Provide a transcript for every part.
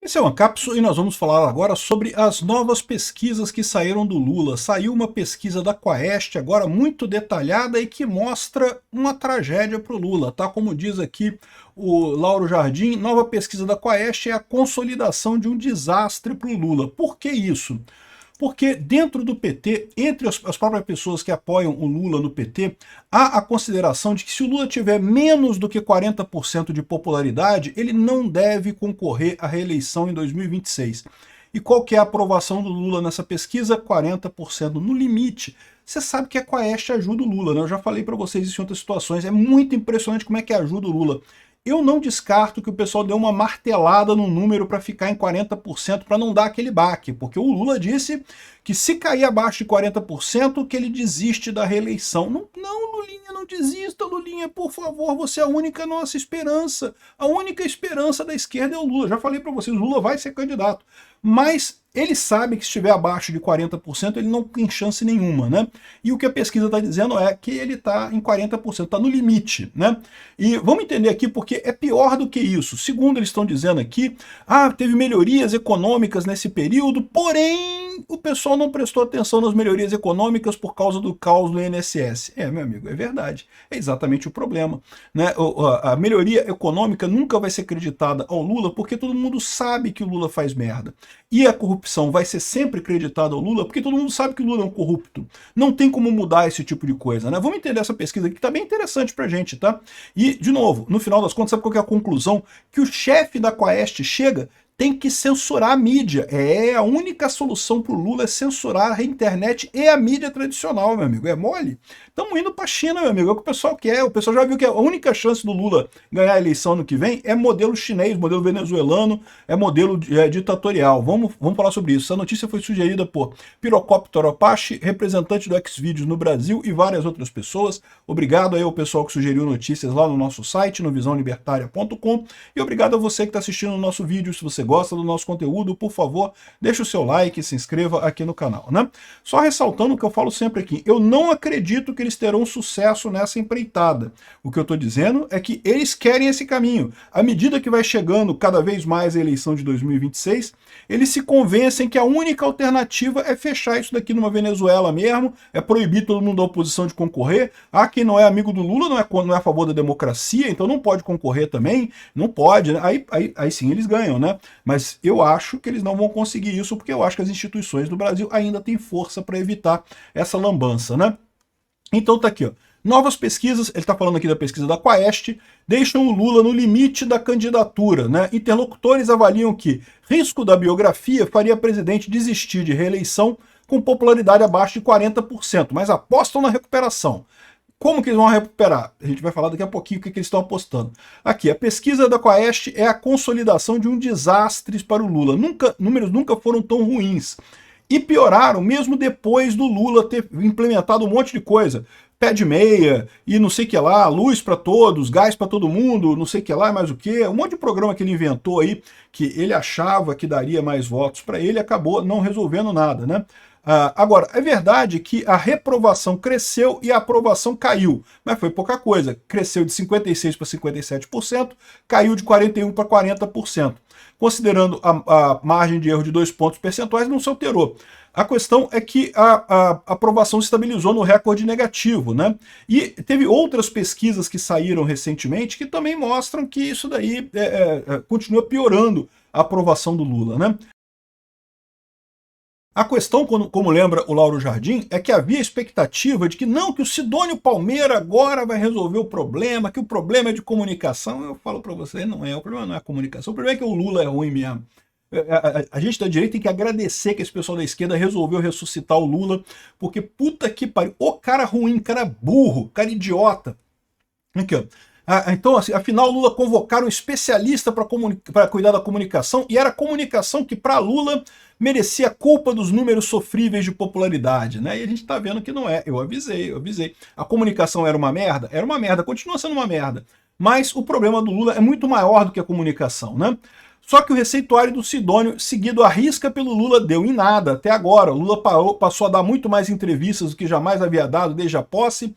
Esse é o Ancapso e nós vamos falar agora sobre as novas pesquisas que saíram do Lula. Saiu uma pesquisa da Quaest agora muito detalhada e que mostra uma tragédia para o Lula, tá? Como diz aqui o Lauro Jardim, nova pesquisa da Quaest é a consolidação de um desastre para o Lula. Por que isso? Porque dentro do PT, entre as próprias pessoas que apoiam o Lula no PT, há a consideração de que se o Lula tiver menos do que 40% de popularidade, ele não deve concorrer à reeleição em 2026. E qual que é a aprovação do Lula nessa pesquisa? 40% no limite. Você sabe que a Quaest ajuda o Lula, né? Eu já falei para vocês isso em outras situações, é muito impressionante como é que ajuda o Lula. Eu não descarto que o pessoal deu uma martelada no número para ficar em 40% para não dar aquele baque, porque o Lula disse que se cair abaixo de 40%, que ele desiste da reeleição. Não, não, Lulinha, não desista, Lulinha, por favor, você é a única nossa esperança. A única esperança da esquerda é o Lula. Já falei para vocês, o Lula vai ser candidato. Mas ele sabe que se estiver abaixo de 40%, ele não tem chance nenhuma, né? E o que a pesquisa está dizendo é que ele está em 40%, está no limite, né? E vamos entender aqui porque é pior do que isso. Segundo eles estão dizendo aqui, teve melhorias econômicas nesse período, porém o pessoal não prestou atenção nas melhorias econômicas por causa do caos do INSS. É, meu amigo, é verdade. É exatamente o problema, né? A melhoria econômica nunca vai ser creditada ao Lula porque todo mundo sabe que o Lula faz merda. E a corrupção vai ser sempre creditada ao Lula porque todo mundo sabe que o Lula é um corrupto. Não tem como mudar esse tipo de coisa, né? Vamos entender essa pesquisa aqui que tá bem interessante pra gente, tá? E, de novo, no final das contas, sabe qual que é a conclusão? Que o chefe da Quaest chega, tem que censurar a mídia. É, a única solução para o Lula é censurar a internet e a mídia tradicional, meu amigo. É mole? Estamos indo para a China, meu amigo. É o que o pessoal quer. O pessoal já viu que a única chance do Lula ganhar a eleição no que vem é modelo chinês, modelo venezuelano, é modelo ditatorial. Vamos falar sobre isso. Essa notícia foi sugerida por Pirocóptero Apache, representante do Xvideos no Brasil e várias outras pessoas. Obrigado aí ao pessoal que sugeriu notícias lá no nosso site, no visãolibertaria.com. E obrigado a você que está assistindo o nosso vídeo. Se você gosta do nosso conteúdo, por favor, deixe o seu like e se inscreva aqui no canal, né? Só ressaltando o que eu falo sempre aqui, eu não acredito que eles terão sucesso nessa empreitada. O que eu estou dizendo é que eles querem esse caminho. À medida que vai chegando cada vez mais a eleição de 2026, eles se convencem que a única alternativa é fechar isso daqui numa Venezuela mesmo, é proibir todo mundo da oposição de concorrer. Quem não é amigo do Lula não é a favor da democracia, então não pode concorrer também, não pode, né? Aí sim eles ganham, né? Mas eu acho que eles não vão conseguir isso, porque eu acho que as instituições do Brasil ainda têm força para evitar essa lambança, né? Então tá aqui, ó. Novas pesquisas, ele está falando aqui da pesquisa da Quaest, deixam o Lula no limite da candidatura, né? Interlocutores avaliam que risco da biografia faria presidente desistir de reeleição com popularidade abaixo de 40%, mas apostam na recuperação. Como que eles vão recuperar? A gente vai falar daqui a pouquinho o que eles estão apostando. Aqui, a pesquisa da Quaest é a consolidação de um desastre para o Lula. Números nunca foram tão ruins. E pioraram mesmo depois do Lula ter implementado um monte de coisa. Pé de meia, e não sei o que lá, luz para todos, gás para todo mundo, não sei o que lá, mais o que. Um monte de programa que ele inventou aí, que ele achava que daria mais votos para ele, acabou não resolvendo nada, né? Agora, é verdade que a reprovação cresceu e a aprovação caiu, mas foi pouca coisa. Cresceu de 56% para 57%, caiu de 41% para 40%. Considerando a margem de erro de 2 pontos percentuais, não se alterou. A questão é que a aprovação se estabilizou no recorde negativo, né? E teve outras pesquisas que saíram recentemente que também mostram que isso daí continua piorando a aprovação do Lula, né? A questão, como lembra o Lauro Jardim, é que havia expectativa de que não, que o Sidônio Palmeira agora vai resolver o problema, que o problema é de comunicação. Eu falo para você, não é, o problema não é a comunicação, o problema é que o Lula é ruim mesmo. A gente da direita tem que agradecer que esse pessoal da esquerda resolveu ressuscitar o Lula, porque puta que pariu, o cara ruim, cara burro, cara idiota. Aqui, ó. Então, assim, afinal, Lula convocaram um especialista para cuidar da comunicação, e era a comunicação que, para Lula, merecia a culpa dos números sofríveis de popularidade, né? E a gente tá vendo que não é. Eu avisei. A comunicação era uma merda? Era uma merda, continua sendo uma merda. Mas o problema do Lula é muito maior do que a comunicação, né? Só que o receituário do Sidônio, seguido à risca pelo Lula, deu em nada até agora. O Lula passou a dar muito mais entrevistas do que jamais havia dado desde a posse.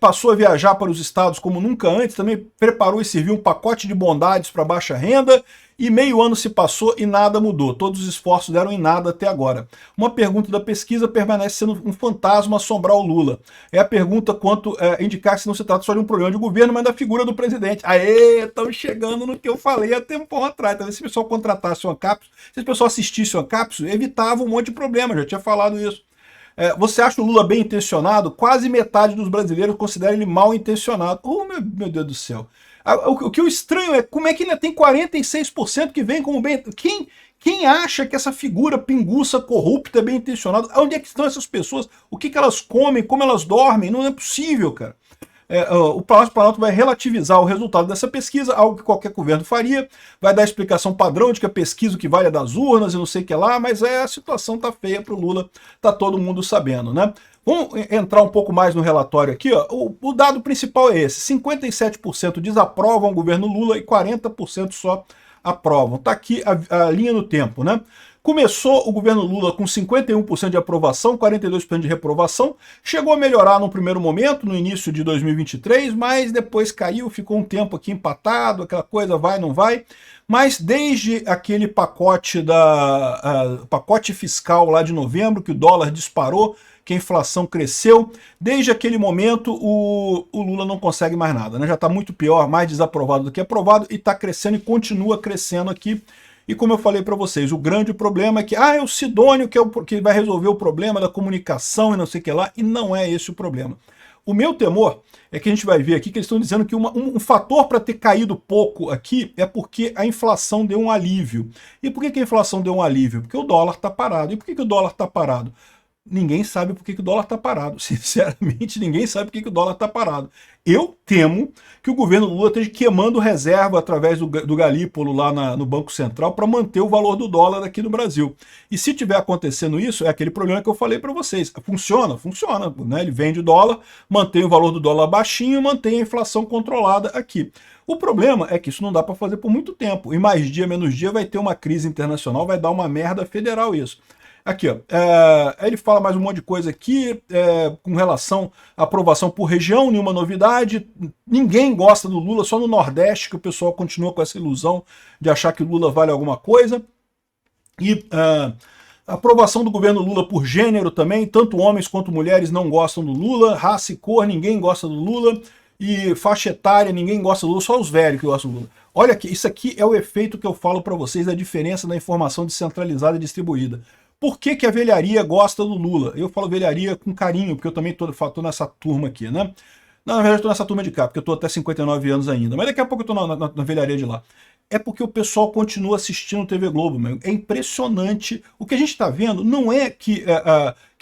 passou a viajar para os estados como nunca antes, também preparou e serviu um pacote de bondades para baixa renda, e meio ano se passou e nada mudou. Todos os esforços deram em nada até agora. Uma pergunta da pesquisa permanece sendo um fantasma assombrar o Lula. É a pergunta quanto indicar que não se trata só de um problema de governo, mas da figura do presidente. Aê, estamos chegando no que eu falei há tempão atrás. Talvez se o pessoal contratasse uma cápsula, se o pessoal assistisse uma cápsula, evitava um monte de problema, já tinha falado isso. Você acha o Lula bem intencionado? Quase metade dos brasileiros considera ele mal intencionado. Oh, meu Deus do céu. O que eu estranho é como é que ainda tem 46% que vem como bem... Quem acha que essa figura pinguça, corrupta, é bem intencionada? Onde é que estão essas pessoas? O que elas comem? Como elas dormem? Não é possível, cara. O Palácio Planalto vai relativizar o resultado dessa pesquisa, algo que qualquer governo faria, vai dar a explicação padrão de que a pesquisa o que vale é das urnas e não sei o que lá, mas a situação tá feia para o Lula, tá todo mundo sabendo, né? Vamos entrar um pouco mais no relatório aqui, ó. O dado principal é esse, 57% desaprovam o governo Lula e 40% só aprovam. Tá aqui a linha no tempo, né? Começou o governo Lula com 51% de aprovação, 42% de reprovação, chegou a melhorar no primeiro momento, no início de 2023, mas depois caiu, ficou um tempo aqui empatado, aquela coisa vai, não vai, mas desde aquele pacote pacote fiscal lá de novembro, que o dólar disparou, que a inflação cresceu, desde aquele momento o Lula não consegue mais nada, né? Já está muito pior, mais desaprovado do que aprovado, e está crescendo e continua crescendo aqui. E como eu falei para vocês, o grande problema é que é o Sidônio que vai resolver o problema da comunicação e não sei o que lá, e não é esse o problema. O meu temor é que a gente vai ver aqui que eles estão dizendo que um fator para ter caído pouco aqui é porque a inflação deu um alívio. E por que a inflação deu um alívio? Porque o dólar está parado. E por que o dólar está parado? Ninguém sabe por que o dólar está parado. Sinceramente, ninguém sabe por que o dólar está parado. Eu temo que o governo Lula esteja queimando reserva através do Galípolo lá no Banco Central para manter o valor do dólar aqui no Brasil. E se tiver acontecendo isso, é aquele problema que eu falei para vocês. Funciona, funciona. Né? Ele vende dólar, mantém o valor do dólar baixinho, mantém a inflação controlada aqui. O problema é que isso não dá para fazer por muito tempo. E mais dia, menos dia, vai ter uma crise internacional, vai dar uma merda federal isso. Aqui, ó, ele fala mais um monte de coisa aqui, com relação à aprovação por região, nenhuma novidade, ninguém gosta do Lula, só no Nordeste que o pessoal continua com essa ilusão de achar que o Lula vale alguma coisa. E a aprovação do governo Lula por gênero também, tanto homens quanto mulheres não gostam do Lula, raça e cor, ninguém gosta do Lula, e faixa etária, ninguém gosta do Lula, só os velhos que gostam do Lula. Olha aqui, isso aqui é o efeito que eu falo para vocês da diferença da informação descentralizada e distribuída. Por que a velharia gosta do Lula? Eu falo velharia com carinho, porque eu também tô nessa turma aqui, né? Não, na verdade eu tô nessa turma de cá, porque eu tô até 59 anos ainda, mas daqui a pouco eu tô na velharia de lá. É porque o pessoal continua assistindo TV Globo, meu. É impressionante. O que a gente está vendo não é que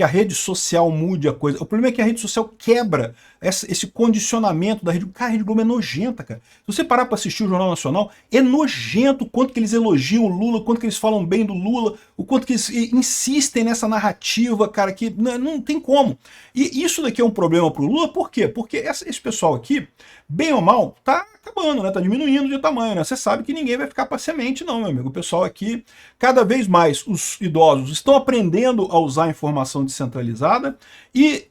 a rede social mude a coisa. O problema é que a rede social quebra esse condicionamento da rede. Cara, a Rede Globo é nojenta, cara. Se você parar para assistir o Jornal Nacional, é nojento o quanto que eles elogiam o Lula, o quanto que eles falam bem do Lula, o quanto que eles insistem nessa narrativa, cara, que não tem como. E isso daqui é um problema pro Lula, por quê? Porque esse pessoal aqui, bem ou mal, tá acabando, né? Tá diminuindo de tamanho, né? Você sabe que ninguém vai ficar para semente, não, meu amigo. O pessoal aqui, cada vez mais os idosos estão aprendendo a usar a informação descentralizada e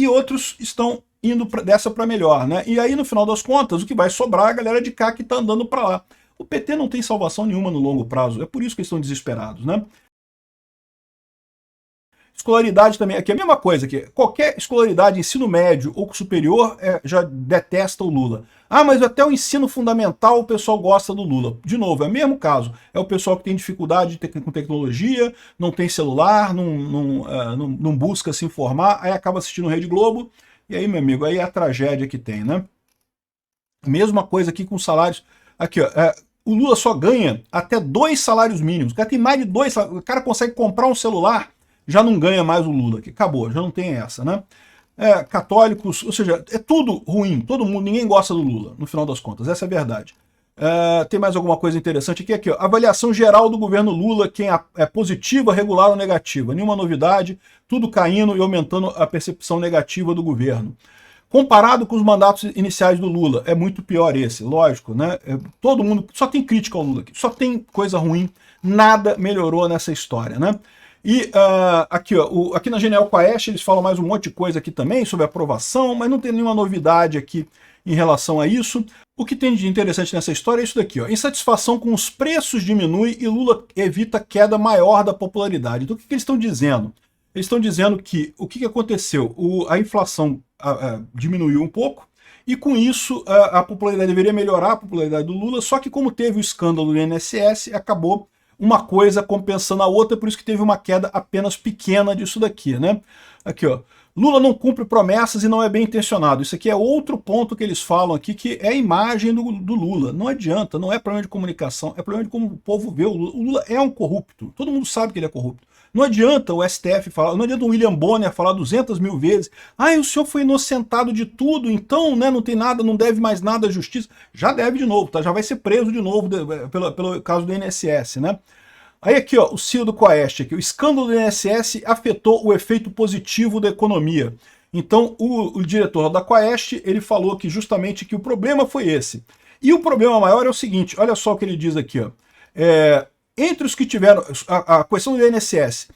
outros estão indo dessa para melhor, né? E aí, no final das contas, o que vai sobrar é a galera de cá que tá andando para lá. O PT não tem salvação nenhuma no longo prazo, é por isso que eles estão desesperados, né? Escolaridade também, aqui é a mesma coisa, aqui. Qualquer escolaridade, ensino médio ou superior, já detesta o Lula. Ah, mas até o ensino fundamental o pessoal gosta do Lula. De novo, é o mesmo caso. É o pessoal que tem dificuldade com tecnologia, não tem celular, não busca se informar, aí acaba assistindo Rede Globo, e aí, meu amigo, aí é a tragédia que tem, né? Mesma coisa aqui com salários. Aqui, ó, o Lula só ganha até 2 salários mínimos. O cara tem mais de 2 salários. O cara consegue comprar um celular, já não ganha mais o Lula, que acabou, já não tem essa, né? Católicos, ou seja, é tudo ruim, todo mundo, ninguém gosta do Lula, no final das contas, essa é a verdade. Tem mais alguma coisa interessante aqui, ó, avaliação geral do governo Lula, quem é positiva, regular ou negativa, nenhuma novidade, tudo caindo e aumentando a percepção negativa do governo. Comparado com os mandatos iniciais do Lula, é muito pior esse, lógico, né? Todo mundo, só tem crítica ao Lula aqui, só tem coisa ruim, nada melhorou nessa história, né? E aqui, ó, aqui na Genial Quaest eles falam mais um monte de coisa aqui também sobre aprovação, mas não tem nenhuma novidade aqui em relação a isso. O que tem de interessante nessa história é isso daqui, ó. Insatisfação com os preços diminui e Lula evita queda maior da popularidade. Então o que eles estão dizendo? Eles estão dizendo que o que aconteceu? A inflação diminuiu um pouco, e com isso a popularidade deveria melhorar, a popularidade do Lula, só que como teve o escândalo do INSS, acabou uma coisa compensando a outra, por isso que teve uma queda apenas pequena disso daqui, né? Aqui, ó. Lula não cumpre promessas e não é bem intencionado. Isso aqui é outro ponto que eles falam aqui, que é a imagem do Lula. Não adianta, não é problema de comunicação, é problema de como o povo vê o Lula. O Lula é um corrupto, todo mundo sabe que ele é corrupto. Não adianta o STF falar, não adianta o William Bonner falar 200 mil vezes, o senhor foi inocentado de tudo, então, né, não tem nada, não deve mais nada à justiça. Já deve de novo, tá? Já vai ser preso de novo pelo caso do INSS, né? Aí aqui, ó, o CEO do Quaest, aqui, o escândalo do INSS afetou o efeito positivo da economia. Então, o diretor da Quaest, ele falou que justamente que o problema foi esse. E o problema maior é o seguinte, olha só o que ele diz aqui, ó. Entre os que tiveram a questão do INSS,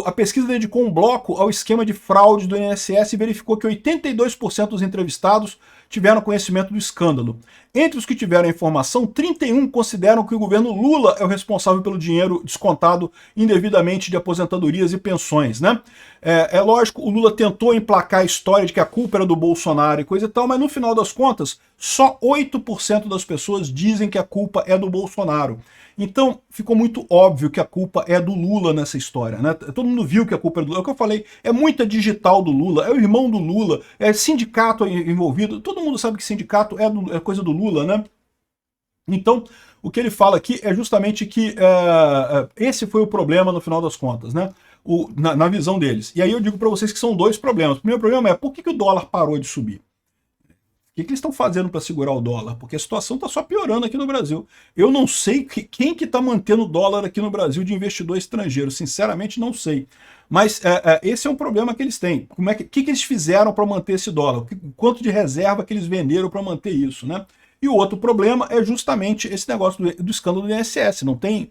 a pesquisa dedicou um bloco ao esquema de fraude do INSS e verificou que 82% dos entrevistados tiveram conhecimento do escândalo. Entre os que tiveram a informação, 31 consideram que o governo Lula é o responsável pelo dinheiro descontado indevidamente de aposentadorias e pensões, né? É lógico, o Lula tentou emplacar a história de que a culpa era do Bolsonaro e coisa e tal, mas no final das contas, só 8% das pessoas dizem que a culpa é do Bolsonaro. Então, ficou muito óbvio que a culpa é do Lula nessa história, né? Todo mundo viu que a culpa é do Lula. É o que eu falei, é muita digital do Lula, é o irmão do Lula, é sindicato envolvido. Todo mundo sabe que sindicato é coisa do Lula, né? Então, o que ele fala aqui é justamente que esse foi o problema no final das contas, né? Na visão deles. E aí eu digo para vocês que são dois problemas. O primeiro problema é por que o dólar parou de subir? O que eles estão fazendo para segurar o dólar? Porque a situação está só piorando aqui no Brasil. Eu não sei quem que está mantendo o dólar aqui no Brasil de investidor estrangeiro. Sinceramente, não sei. Mas esse é um problema que eles têm. O que eles fizeram para manter esse dólar? Quanto de reserva que eles venderam para manter isso, né? E o outro problema é justamente esse negócio do escândalo do INSS. Não tem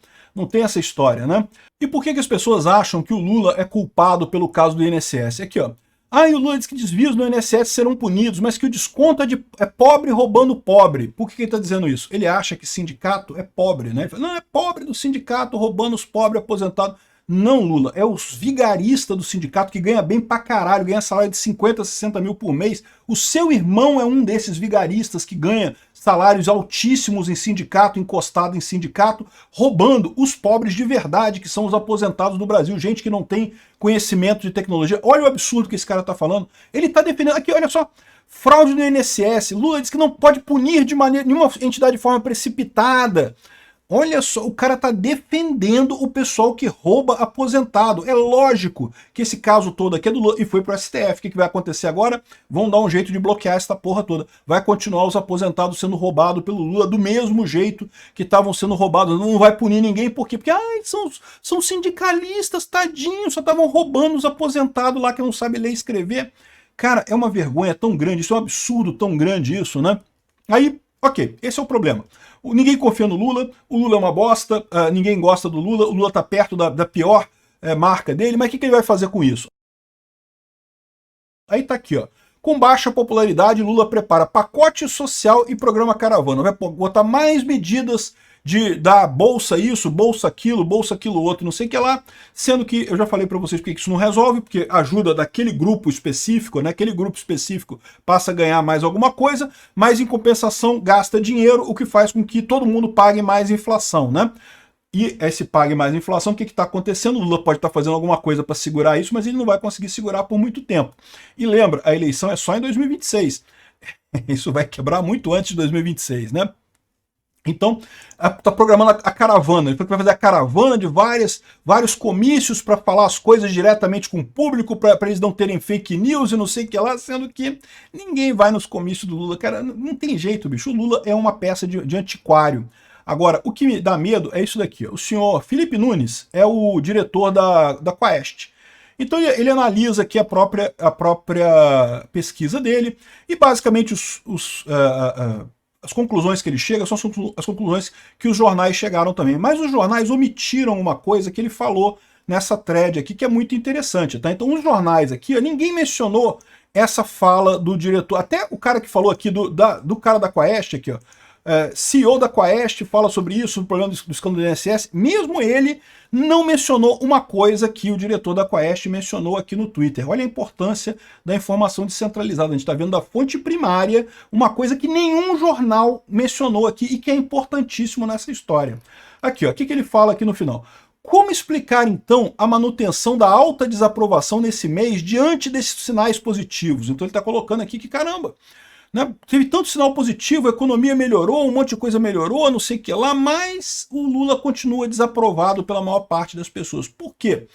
essa história, né? E por que as pessoas acham que o Lula é culpado pelo caso do INSS? Aqui, ó. E o Lula diz que desvios no INSS serão punidos, mas que o desconto é pobre roubando pobre. Por que ele está dizendo isso? Ele acha que sindicato é pobre, né? Ele fala, não, é pobre do sindicato roubando os pobres aposentados. Não, Lula, é os vigaristas do sindicato que ganha bem pra caralho, ganha salário de 50, 60 mil por mês. O seu irmão é um desses vigaristas que ganha salários altíssimos em sindicato, encostado em sindicato, roubando os pobres de verdade, que são os aposentados do Brasil, gente que não tem conhecimento de tecnologia. Olha o absurdo que esse cara tá falando. Ele tá defendendo, aqui, olha só, fraude no INSS. Lula diz que não pode punir de maneira nenhuma entidade de forma precipitada. Olha só, o cara tá defendendo o pessoal que rouba aposentado. É lógico que esse caso todo aqui é do Lula e foi pro STF. O que vai acontecer agora? Vão dar um jeito de bloquear essa porra toda. Vai continuar os aposentados sendo roubados pelo Lula do mesmo jeito que estavam sendo roubados. Não vai punir ninguém, por quê? Porque são sindicalistas, tadinhos, só estavam roubando os aposentados lá que não sabem ler e escrever. Cara, é uma vergonha tão grande, isso é um absurdo tão grande isso, né? Aí, ok, esse é o problema. Ninguém confia no Lula, o Lula é uma bosta, ninguém gosta do Lula, o Lula está perto da pior marca dele, mas o que ele vai fazer com isso? Aí tá aqui, ó. Com baixa popularidade, Lula prepara pacote social e programa caravana. Vai botar mais medidas da bolsa isso, bolsa aquilo outro, não sei o que lá, sendo que eu já falei para vocês porque isso não resolve, porque ajuda daquele grupo específico, né? Aquele grupo específico passa a ganhar mais alguma coisa, mas em compensação gasta dinheiro, o que faz com que todo mundo pague mais inflação, né? E esse pague mais inflação, o que está acontecendo? O Lula pode estar fazendo alguma coisa para segurar isso, mas ele não vai conseguir segurar por muito tempo. E lembra, a eleição é só em 2026. Isso vai quebrar muito antes de 2026, né? Então, está programando a caravana. Ele vai fazer a caravana de vários comícios para falar as coisas diretamente com o público, para eles não terem fake news e não sei o que lá, sendo que ninguém vai nos comícios do Lula. Cara, não tem jeito, bicho. O Lula é uma peça de antiquário. Agora, o que me dá medo é isso daqui. Ó. O senhor Felipe Nunes é o diretor da Quaest. Então ele analisa aqui a própria pesquisa dele e basicamente as conclusões que ele chega são as conclusões que os jornais chegaram também. Mas os jornais omitiram uma coisa que ele falou nessa thread aqui, que é muito interessante, tá? Então, os jornais aqui, ó, ninguém mencionou essa fala do diretor, até o cara que falou aqui, do cara da Quaest aqui, ó, CEO da Quaest fala sobre isso, o problema do escândalo do INSS, mesmo ele não mencionou uma coisa que o diretor da Quaest mencionou aqui no Twitter. Olha a importância da informação descentralizada. A gente está vendo da fonte primária uma coisa que nenhum jornal mencionou aqui e que é importantíssimo nessa história. Aqui, ó, o que ele fala aqui no final? Como explicar, então, a manutenção da alta desaprovação nesse mês diante desses sinais positivos? Então ele está colocando aqui que, caramba, né, teve tanto sinal positivo, a economia melhorou, um monte de coisa melhorou, não sei o que lá, mas o Lula continua desaprovado pela maior parte das pessoas. Por quê?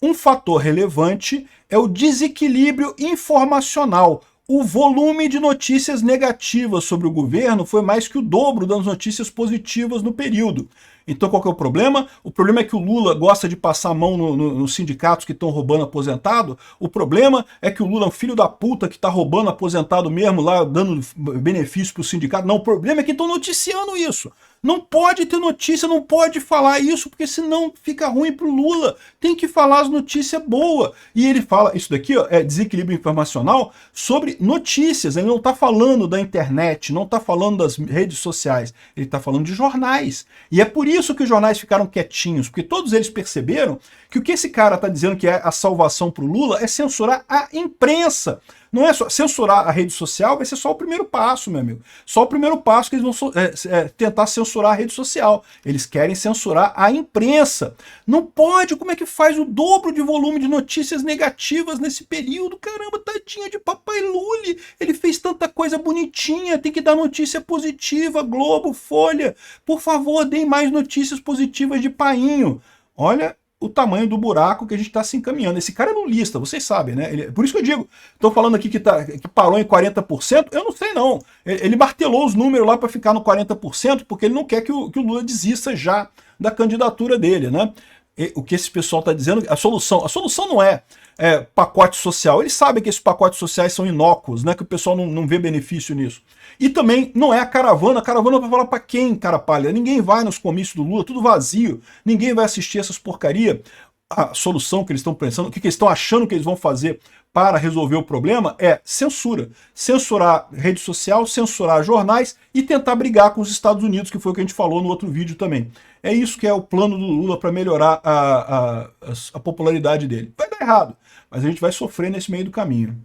Um fator relevante é o desequilíbrio informacional. O volume de notícias negativas sobre o governo foi mais que o dobro das notícias positivas no período. Então qual que é o problema? O problema é que o Lula gosta de passar a mão nos sindicatos que estão roubando aposentado. O problema é que o Lula é um filho da puta que está roubando aposentado mesmo, lá dando benefício para o sindicato. Não, o problema é que estão noticiando isso. Não pode ter notícia, não pode falar isso, porque senão fica ruim pro Lula. Tem que falar as notícias boas. E ele fala, isso daqui ó, é desequilíbrio informacional sobre notícias. Ele não está falando da internet, não está falando das redes sociais. Ele está falando de jornais. E é por isso que os jornais ficaram quietinhos, porque todos eles perceberam que o que esse cara está dizendo que é a salvação pro Lula é censurar a imprensa. Não é só censurar a rede social, vai ser só o primeiro passo, meu amigo. Só o primeiro passo que eles vão tentar censurar a rede social. Eles querem censurar a imprensa. Não pode, como é que faz o dobro de volume de notícias negativas nesse período? Caramba, tadinha de papai Lully. Ele fez tanta coisa bonitinha, tem que dar notícia positiva, Globo, Folha. Por favor, deem mais notícias positivas de painho. Olha o tamanho do buraco que a gente está se encaminhando. Esse cara é lulista, vocês sabem, né? Por isso que eu digo, estou falando aqui que parou em 40%, eu não sei não. Ele martelou os números lá para ficar no 40%, porque ele não quer que o Lula desista já da candidatura dele, né? O que esse pessoal está dizendo, a solução não é pacote social. Eles sabem que esses pacotes sociais são inócuos, né? Que o pessoal não vê benefício nisso. E também não é a caravana vai falar para quem, cara pálida? Ninguém vai nos comícios do Lula, tudo vazio, ninguém vai assistir essas porcaria. A solução que eles estão pensando, o que eles estão achando que eles vão fazer para resolver o problema é censura. Censurar rede social, censurar jornais e tentar brigar com os Estados Unidos, que foi o que a gente falou no outro vídeo também. É isso que é o plano do Lula para melhorar a popularidade dele. Vai dar errado, mas a gente vai sofrer nesse meio do caminho.